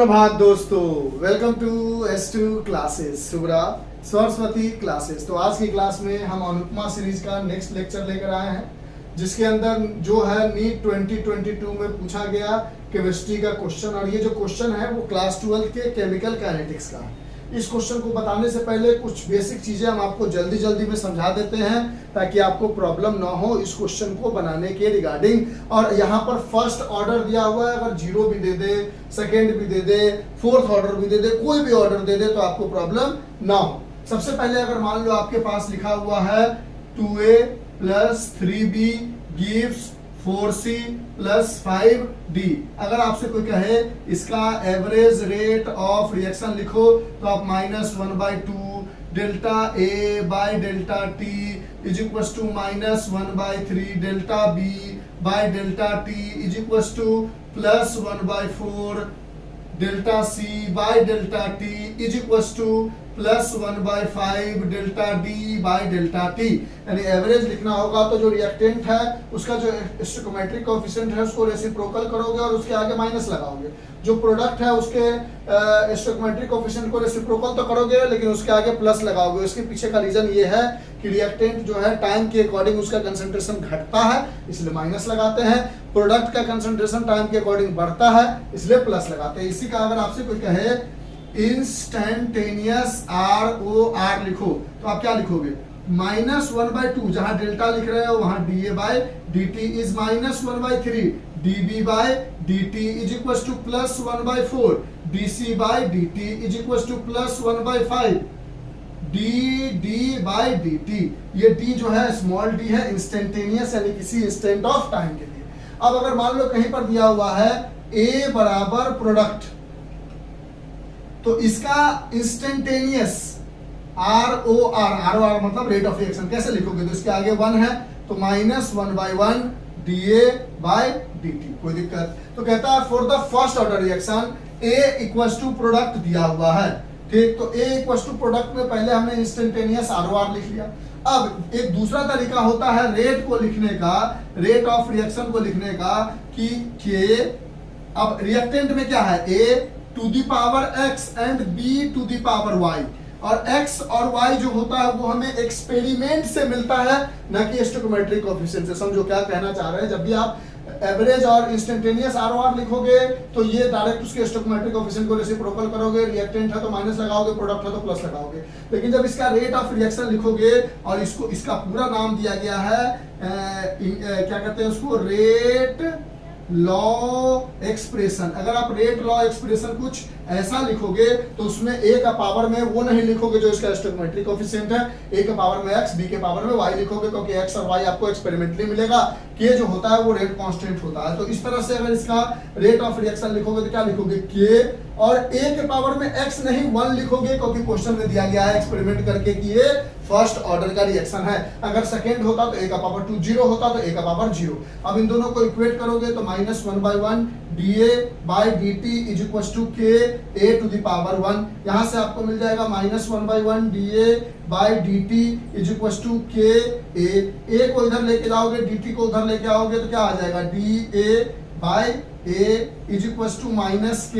सुप्रभात दोस्तों, welcome to S2 classes, Subra Saraswati classes. तो आज की क्लास में हम अनुपमा सीरीज का नेक्स्ट लेक्चर लेकर आए हैं, जिसके अंदर जो है नीट 2022 में पूछा गया केमिस्ट्री का क्वेश्चन। और ये जो क्वेश्चन है वो क्लास 12 के केमिकल काइनेटिक्स का है। इस क्वेश्चन को बताने से पहले कुछ बेसिक चीजें हम आपको जल्दी जल्दी में समझा देते हैं, ताकि आपको प्रॉब्लम ना हो इस क्वेश्चन को बनाने के रिगार्डिंग। और यहाँ पर फर्स्ट ऑर्डर दिया हुआ है, अगर 0 भी दे दे, सेकेंड भी दे दे, फोर्थ ऑर्डर भी दे दे, कोई भी ऑर्डर दे दे तो आपको प्रॉब्लम ना हो। सबसे पहले अगर मान लो आपके पास लिखा हुआ है 2a + 3b gives 4c + 5d। अगर आपसे कोई कहे इसका एवरेज रेट ऑफ रिएक्शन लिखो, तो आप -1/2 delta A by delta T is equal to -1/3 delta B by delta T is equal to +1/4 delta C by delta T is equal to +1/5 delta D by delta T। यानी average लिखना होगा तो जो reactant है उसका जो stoichiometric coefficient है उसको रेसिप्रोकल करोगे और उसके आगे माइनस लगाओगे। जो प्रोडक्ट है उसके स्टोइकोमेट्रिक कोएफिशिएंट को रेसिप्रोकल तो करोगे, लेकिन उसके आगे प्लस लगाओगे। इसके पीछे का रीजन ये है कि रिएक्टेंट जो है टाइम के अकॉर्डिंग उसका कंसंट्रेशन घटता है, इसलिए माइनस लगाते हैं। प्रोडक्ट का कंसंट्रेशन टाइम के अकॉर्डिंग बढ़ता है, इसलिए प्लस लगाते हैं। इसी का अगर आपसे कोई कहे इंस्टेंटेनियस ROR लिखो, तो आप क्या लिखोगे? -1/2, जहां डेल्टा लिख रहे हो वहां dA/dt is -1/3 dB/dt is equal to +1/4 dC/dt is equal to +1/5 dd/dt। ये d जो है स्मॉल d है, इंस्टेंटेनियस यानी किसी इंस्टेंट ऑफ टाइम के लिए। अब अगर मान लो कहीं पर दिया हुआ है A बराबर प्रोडक्ट, तो इसका इंस्टेंटेनियस ROR मतलब रेट ऑफ रिएक्शन कैसे लिखोगे? तो इसके आगे 1 है तो -1/1 dA/dt। कोई दिक्कत? तो कहता है for the first order reaction A equal to product दिया हुआ है, ठीक। तो A इक्वल टू प्रोडक्ट में पहले हमने इंस्टेंटेनियस ROR लिख लिया। अब एक दूसरा तरीका होता है रेट को लिखने का, रेट ऑफ रिएक्शन को लिखने का, कि K, अब रिएक्टेंट में क्या है? A to the power x and b to the power y। और x और y जो होता है वो हमें एक्सपेरिमेंट से मिलता है, न कि स्टोइकोमेट्रिक कोएफिशिएंट से। समझो क्या कहना चाह रहे हैं। जब भी आप एवरेज और इंस्टेंटेनियस ROR लिखोगे तो ये डायरेक्ट उसके स्टोइकोमेट्रिक कोएफिशिएंट को रेसिप्रोकल करोगे, रिएक्टेंट है तो माइनस लगाओगे, प्रोडक्ट है तो प्लस लगाओगे। लेकिन जब इसका रेट ऑफ रिएक्शन लिखोगे और इसको इसका पूरा नाम दिया गया है क्या कहते हैं उसको, रेट लॉ एक्सप्रेशन। अगर आप रेट लॉ एक्सप्रेशन कुछ ऐसा लिखोगे तो उसमें a का पावर में वो नहीं लिखोगे जो इसका स्टोइकोमेट्रिक कोएफिशिएंट है, a का पावर में x, b के पावर में y लिखोगे, क्योंकि x और y आपको एक्सपेरिमेंटली मिलेगा। k जो होता है वो रेट कांस्टेंट होता है। तो इस तरह से अगर इसका रेट ऑफ रिएक्शन लिखोगे तो क्या लिखोगे? k, और a के पावर में x नहीं 1 लिखोगे, क्योंकि क्वेश्चन में दिया गया है एक्सपेरिमेंट करके कि ये फर्स्ट ऑर्डर का रिएक्शन है। अगर सेकेंड होता तो a का पावर 2, 0 होता तो a का पावर 0। अब इन दोनों को इक्वेट करोगे तो -1/1 dA/dt is equal to K A to the power 1। यहाँ से आपको मिल जाएगा -1/1 dA/dt is equal to K A को इधर लेके जाओगे, dt को उधर लेके आओगे तो क्या आ जाएगा? dA/A is equal to -K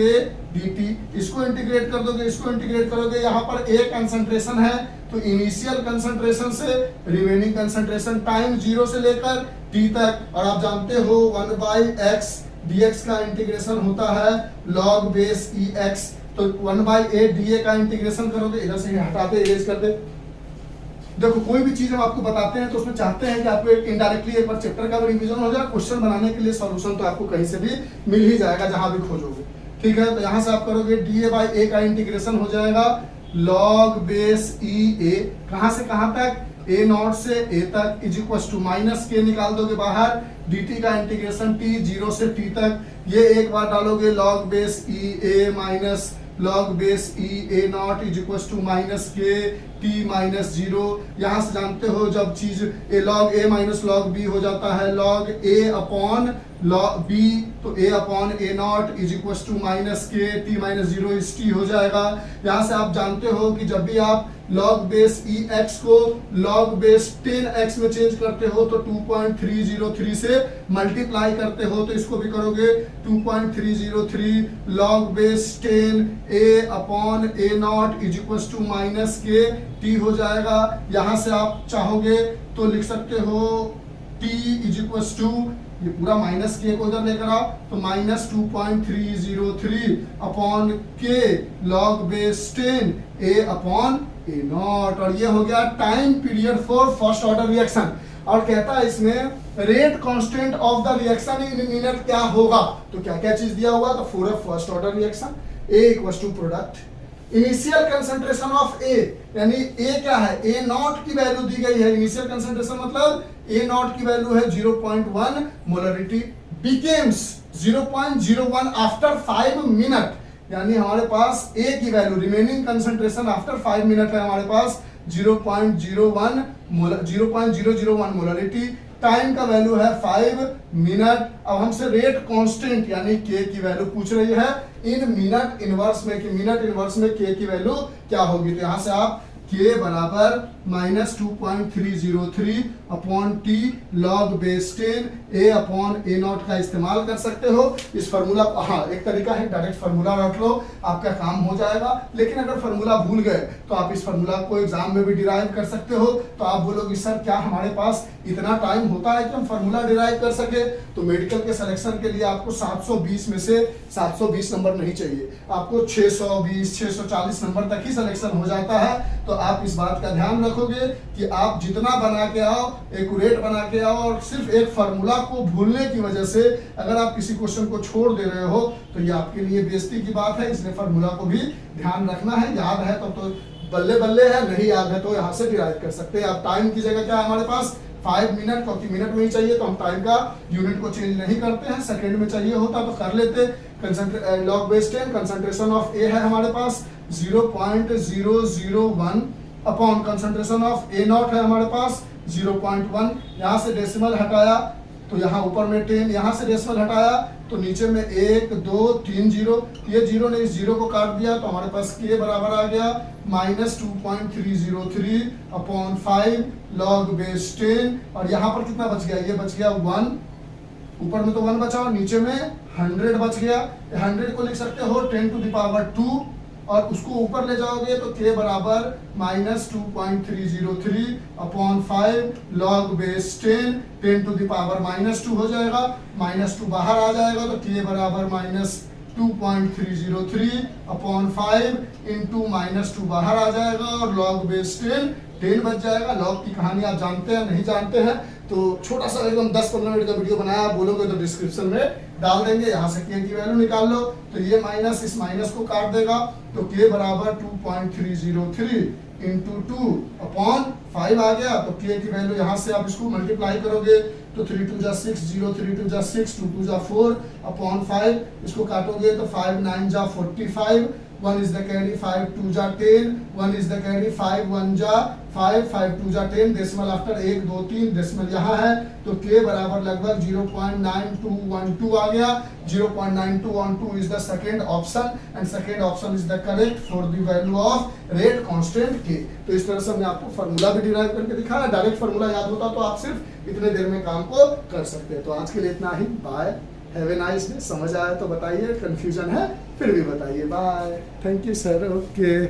dt। इसको इंटीग्रेट कर दोगे, इसको इंटीग्रेट करोगे, यहाँ पर A कंसंट्रेशन है तो इनिशियल कंसंट्रेशन से रिमेनिंग कंसंट्रेशन टाइम 0 से लेकर t तक। और आप जानते हो 1/x dx का इंटीग्रेशन होता है log बेस ex। तो 1/a dA का इंटीग्रेशन करोगे, इधर से हटाते इरेज कर दे। देखो कोई भी चीज हम आपको बताते हैं तो उसमें चाहते हैं कि आपको एक इनडायरेक्टली एक बार चैप्टर का भी रिवीजन हो जाए, क्वेश्चन बनाने के लिए सॉल्यूशन तो आपको कहीं से भी मिल ही जाएगा जहां भी खोजोगे, ठीक है। तो यहां से आप करोगे dA/A का इंटीग्रेशन हो जाएगा log बेस EA, कहां से कहां तक? A0 से A तक इज इक्वल टू -K निकाल दोगे बाहर, dt का इंटीग्रेशन t 0 से t तक, ये एक बार डालोगे log base EA minus log base EA0 is equal to -K t -0। यहाँ से जानते हो जब चीज log A minus log B हो जाता है log A upon log B, तो A upon A not is equal to minus के t minus zero is t हो जाएगा। यहाँ से आप जानते हो कि जब भी आप लॉग बेस ई एक्स को लॉग बेस 10x में चेंज करते हो तो 2.303 से मल्टीप्लाई करते हो, तो इसको भी करोगे 2.303 log base 10 A upon A not is equal to minus के टी हो जाएगा। यहाँ से आप चाहोगे तो लिख सकते हो t इज इक्वल टू, ये पूरा माइनस के को इधर लेकर आओ, तो minus 2.303 upon k log base 10 A upon A not, और ये हो गया time period for first order reaction. और कहता है इसमें rate constant of the reaction in minute क्या होगा, तो क्या क्या चीज दिया हुआ, तो for a first order reaction A equal to product initial concentration of A, यानी ए क्या है, ए नॉट की वैल्यू दी गई है, इनिशियल कंसंट्रेशन मतलब ए नॉट की वैल्यू है 0.1 मोलरिटी बिकेम्स 0.01 आफ्टर 5 मिनट, यानी हमारे पास ए की value remaining concentration after 5 minute है हमारे पास 0.001 मोलरिटी, टाइम का वैल्यू है 5 मिनट। अब हमसे रेट कांस्टेंट यानी के की वैल्यू पूछ रही है इन मिनट इनवर्स में, कि मिनट इनवर्स में के की वैल्यू क्या होगी, तो यहां से आप के बराबर minus 2.303 upon T log base 10 A upon A not का इस्तेमाल कर सकते हो। इस फार्मूला को, हाँ एक तरीका है डायरेक्ट फार्मूला रख लो, आपका काम हो जाएगा। लेकिन अगर फार्मूला भूल गए तो आप इस फार्मूला को एग्जाम में भी डिराइव कर सकते हो। तो आप बोलोगे सर क्या हमारे पास इतना टाइम होता है कि हम फार्मूला डिराइव कर सके, तो मेडिकल के सिलेक्शन के लिए आपको 720 में से 720 नंबर नहीं चाहिए, आपको 620 640 नंबर तक ही सिलेक्शन हो जाता है। तो आप इस बात का ध्यान रखोगे कि आप जितना बना के आओ, एक्यूरेट बना के आओ, और सिर्फ एक फार्मूला को भूलने की वजह से अगर आप किसी क्वेश्चन को छोड़ दे रहे हो तो ये आपके लिए बेइज्जती की बात है। इसलिए फार्मूला को भी ध्यान रखना है, याद है तो बल्ले बल्ले है, नहीं याद है तो यहाँ से डिराइव कर सकते हैं। अब टाइम की जगह क्या है हमारे पास 5 मिनट, क्योंकि मिनट में ही चाहिए तो हम टाइम का यूनिट को चेंज नहीं करते हैं, सेकेंड में चाहिए होता तो कर लेते। लॉग बेस 10 कंसंट्रेशन ऑफ ए है हमारे पास 0.001 upon concentration of A not है हमारे पास 0.1, यहाँ से डेसिमल हटाया तो यहाँ ऊपर में 10, यहाँ से डेसिमल हटाया तो नीचे में 1 2 3 जीरो, ये जीरो ने इस जीरो को काट दिया तो हमारे पास के बराबर आ गया माइनस 2.303 अपॉन 5 लॉग बेस 10, और यहाँ पर कितना बच गया, ये बच गया 1, ऊपर में तो 1 बचा और नीचे में 100 बच गया। 100 को लिख सकते हो 10 टू द पावर 2, और उसको ऊपर ले जाओगे तो के बराबर minus 2.303 upon 5 log base 10 to the power -2 हो जाएगा, -2 बाहर आ जाएगा तो के बराबर माइनस 2.303 अपॉन 5 इंटू -2 बाहर आ जाएगा और लॉग बेस 10 बच जाएगा। लॉग की कहानी आप जानते हैं नहीं जानते हैं तो छोटा सा एकदम 10-15 मिनट का वीडियो बनाया, बोलोगे तो डिस्क्रिप्शन में डाल देंगे, यहाँ से के की वैल्यू निकाल लो तो ये माइनस इस माइनस को काट देगा तो के बराबर 2.303 इंटू 2 अपॉन 5 आ गया तो के की वैल्यू यहाँ से आप इसको मल्टीप्लाई करोगे तो 3 2 जा 6 0 3 2 जा 6 2 2 जा 4 अपॉन 5, इसको काटोगे तो 5 9 जा 45, 1 is the carry 5 2 जा 10, 1 is the carry 5 1 जा 5 5 2 जा 10, डेसिमल आफ्टर 1 2 3 डेसिमल यहाँ है तो के बराबर लगभग 0.9212 आ गया। 0.9212 is the second option and second option is the correct for the value of rate constant k। तो इस तरह से हमने आपको फार्मूला भी डिराइव करके दिखाया, डायरेक्ट फार्मूला याद होता तो आप सिर्फ इतने देर में काम को कर सकते हैं। तो आज के लिए इतना ही, bye, have a nice day. समझ आया तो बताइए, कंफ्यूजन है फिर भी बताइए, bye, thank you sir, okay.